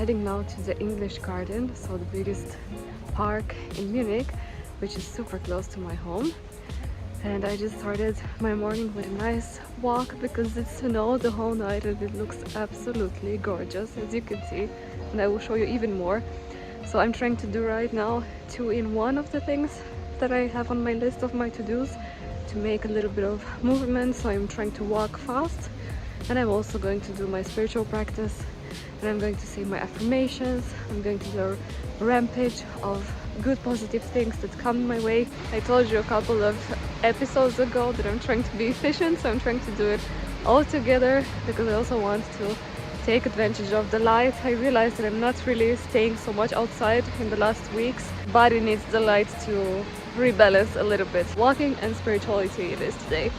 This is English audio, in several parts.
heading now to the English Garden, so the biggest park in Munich, which is super close to my home. And I just started my morning with a nice walk because it snowed the whole night and it looks absolutely gorgeous, as you can see, and I will show you even more. So I'm trying to do right now 2-in-1 of the things that I have on my list of my to-dos to make a little bit of movement. So I'm trying to walk fast, and I'm also going to do my spiritual practice, and I'm going to say my affirmations. I'm going to do a rampage of good positive things that come my way. I told you a couple of episodes ago that I'm trying to be efficient, so I'm trying to do it all together because I also want to take advantage of the light. I realized that I'm not really staying so much outside in the last weeks. Body needs the light to rebalance a little bit. Walking and spirituality it is today.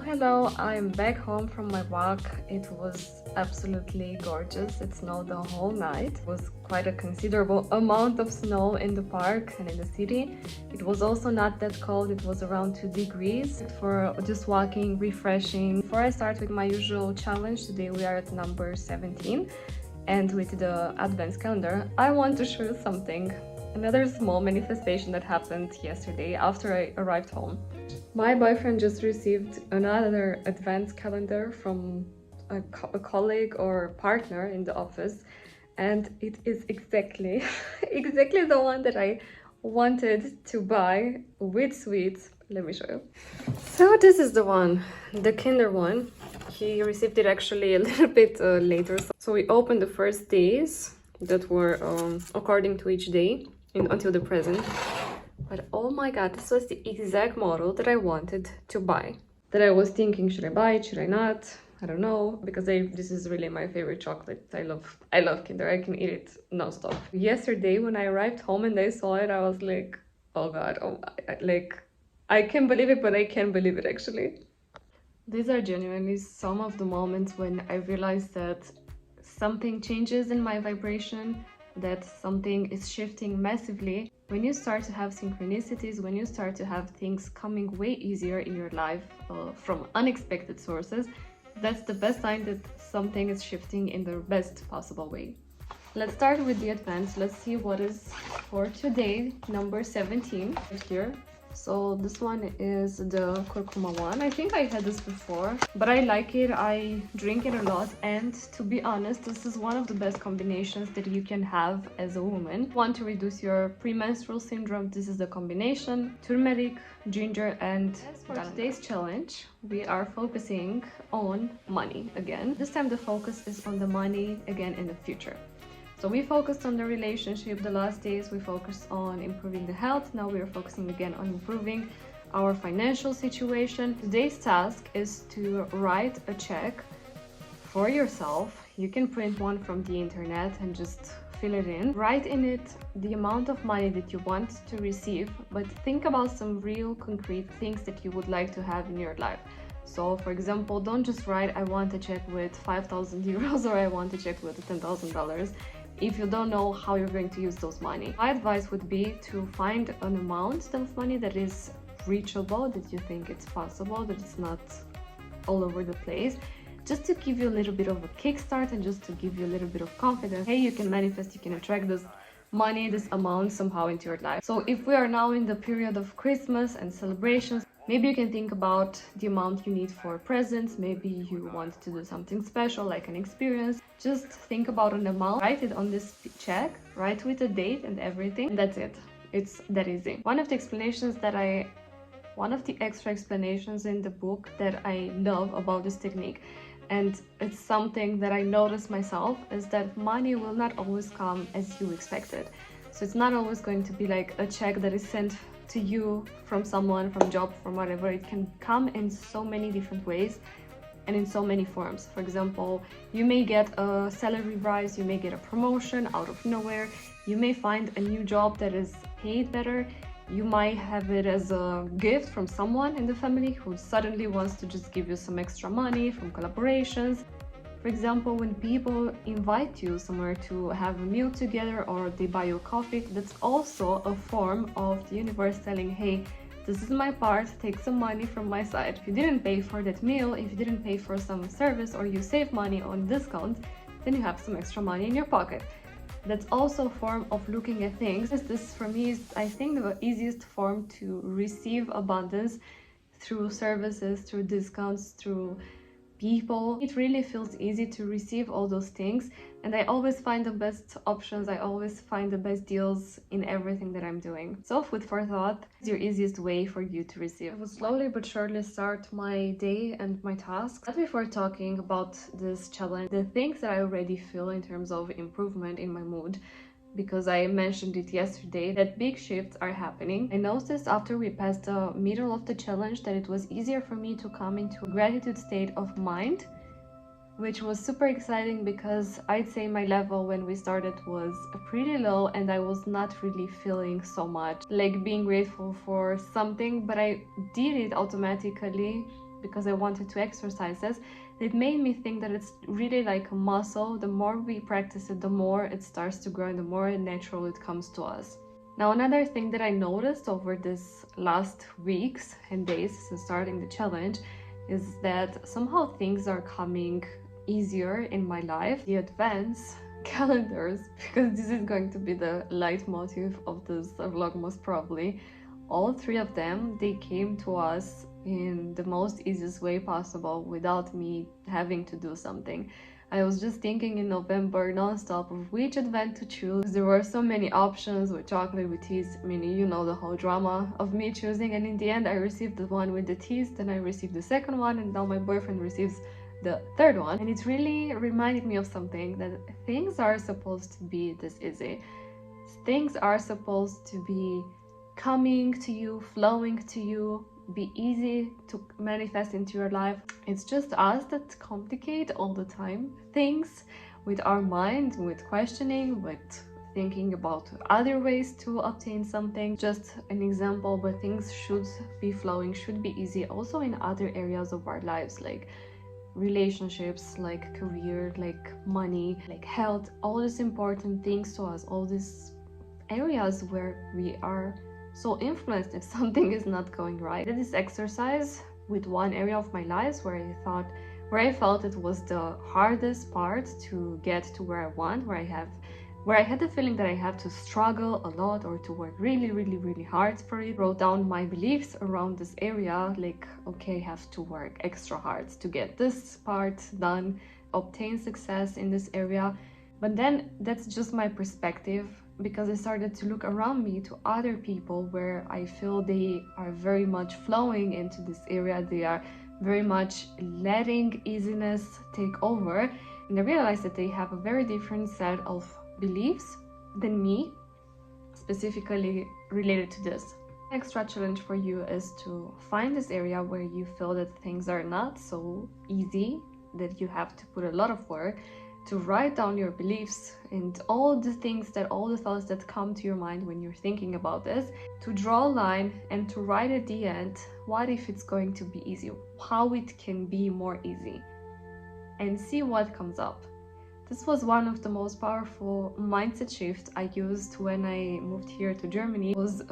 Hello, I'm back home from my walk. It was absolutely gorgeous. It snowed the whole night. It was quite a considerable amount of snow in the park and in the city. It was also not that cold. It was around 2 degrees for just walking, refreshing. Before I start with my usual challenge, today we are at number 17, and with the advent calendar, I want to show you something. Another small manifestation that happened yesterday after I arrived home. My boyfriend just received another advent calendar from a colleague or partner in the office, and it is exactly exactly the one that I wanted to buy with sweets. Let me show you. So this is the one, the Kinder one. He received it actually a little bit later. So we opened the first days that were according to each day until the present. But oh my god, this was the exact model that I wanted to buy. That I was thinking, should I buy it, should I not? I don't know, because this is really my favorite chocolate. I love Kinder. I can eat it non-stop. Yesterday when I arrived home and I saw it, I was like, oh god, I can't believe it, but I can't believe it actually. These are genuinely some of the moments when I realized that something changes in my vibration, that something is shifting massively. When you start to have synchronicities, when you start to have things coming way easier in your life from unexpected sources, that's the best sign that something is shifting in the best possible way. Let's start with the advance. Let's see what is for today, number 17 right here. So this one is the curcuma one. I think I had this before, but I like it. I drink it a lot, and to be honest, this is one of the best combinations that you can have as a woman. Want to reduce your premenstrual syndrome? This is the combination: turmeric, ginger, and as for today's challenge, we are focusing on money again. This time the focus is on the money again in the future. So we focused on the relationship the last days, we focused on improving the health. Now we are focusing again on improving our financial situation. Today's task is to write a check for yourself. You can print one from the internet and just fill it in. Write in it the amount of money that you want to receive, but think about some real concrete things that you would like to have in your life. So for example, don't just write, I want a check with 5,000 euros or I want a check with $10,000. If you don't know how you're going to use those money. My advice would be to find an amount of money that is reachable, that you think it's possible, that it's not all over the place, just to give you a little bit of a kickstart and just to give you a little bit of confidence. Hey, you can manifest, you can attract this money, this amount somehow into your life. So if we are now in the period of Christmas and celebrations, maybe you can think about the amount you need for presents. Maybe you want to do something special, like an experience. Just think about an amount, write it on this check, write with a date and everything, and that's it. It's that easy. One of the extra explanations in the book that I love about this technique And it's something that I noticed myself, is that money will not always come as you expected. So it's not always going to be like a check that is sent to you from someone, from job, from whatever. It can come in so many different ways and in so many forms. For example, you may get a salary rise, you may get a promotion out of nowhere, you may find a new job that is paid better, you might have it as a gift from someone in the family who suddenly wants to just give you some extra money from collaborations. For example, when people invite you somewhere to have a meal together or they buy you coffee, that's also a form of the universe telling, hey, this is my part, take some money from my side. If you didn't pay for that meal, if you didn't pay for some service, or you save money on discount, then you have some extra money in your pocket. That's also a form of looking at things. This for me is, I think, the easiest form to receive abundance, through services, through discounts, through people. It really feels easy to receive all those things, and I always find the best options, I always find the best deals in everything that I'm doing. So food for thought is your easiest way for you to receive. I will slowly but surely start my day and my tasks. But before talking about this challenge, the things that I already feel in terms of improvement in my mood, because I mentioned it yesterday, that big shifts are happening. I noticed after we passed the middle of the challenge that it was easier for me to come into a gratitude state of mind, which was super exciting, because I'd say my level when we started was pretty low and I was not really feeling so much like being grateful for something, but I did it automatically because I wanted to exercise this. It made me think that it's really like a muscle. The more we practice it, the more it starts to grow and the more natural it comes to us. Now, another thing that I noticed over this last weeks and days since starting the challenge is that somehow things are coming easier in my life. The advance calendars, because this is going to be the leitmotif of this Vlogmas probably, all three of them, they came to us in the most easiest way possible without me having to do something. I was just thinking in November non-stop of which advent to choose. There were so many options with chocolate, with teas, meaning you know the whole drama of me choosing, and in the end I received the one with the teas, then I received the second one, and now my boyfriend receives the third one. And it really reminded me of something, that things are supposed to be this easy. Things are supposed to be coming to you, flowing to you, be easy to manifest into your life. It's just us that complicate all the time things with our mind, with questioning, with thinking about other ways to obtain something. Just an example, but things should be flowing, should be easy also in other areas of our lives, like relationships, like career, like money, like health, all these important things to us, all these areas where we are so influenced if something is not going right. I did this exercise with one area of my life where I felt it was the hardest part to get to where I want, where I had the feeling that I have to struggle a lot or to work really hard for it. Wrote down my beliefs around this area, like, okay, I have to work extra hard to get this part done, obtain success in this area. But then that's just my perspective, because I started to look around me to other people where I feel they are very much flowing into this area. They are very much letting easiness take over. And I realized that they have a very different set of beliefs than me, specifically related to this. Extra challenge for you is to find this area where you feel that things are not so easy, that you have to put a lot of work, to write down your beliefs and all the thoughts that come to your mind when you're thinking about this, to draw a line and to write at the end, what if it's going to be easy, how it can be more easy, and see what comes up. This was one of the most powerful mindset shifts I used when I moved here to Germany. It was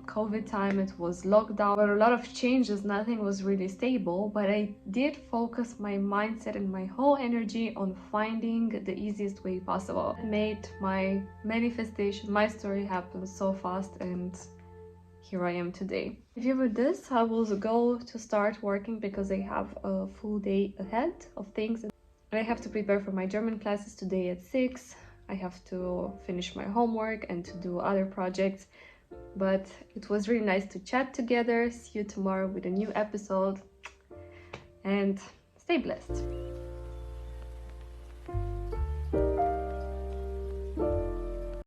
COVID time, it was lockdown, but a lot of changes, nothing was really stable, but I did focus my mindset and my whole energy on finding the easiest way possible. It made my manifestation, my story happen so fast, and here I am today. If you with this, I will go to start working because I have a full day ahead of things. I have to prepare for my German classes today at 6. I have to finish my homework and to do other projects. But it was really nice to chat together. See you tomorrow with a new episode, and stay blessed.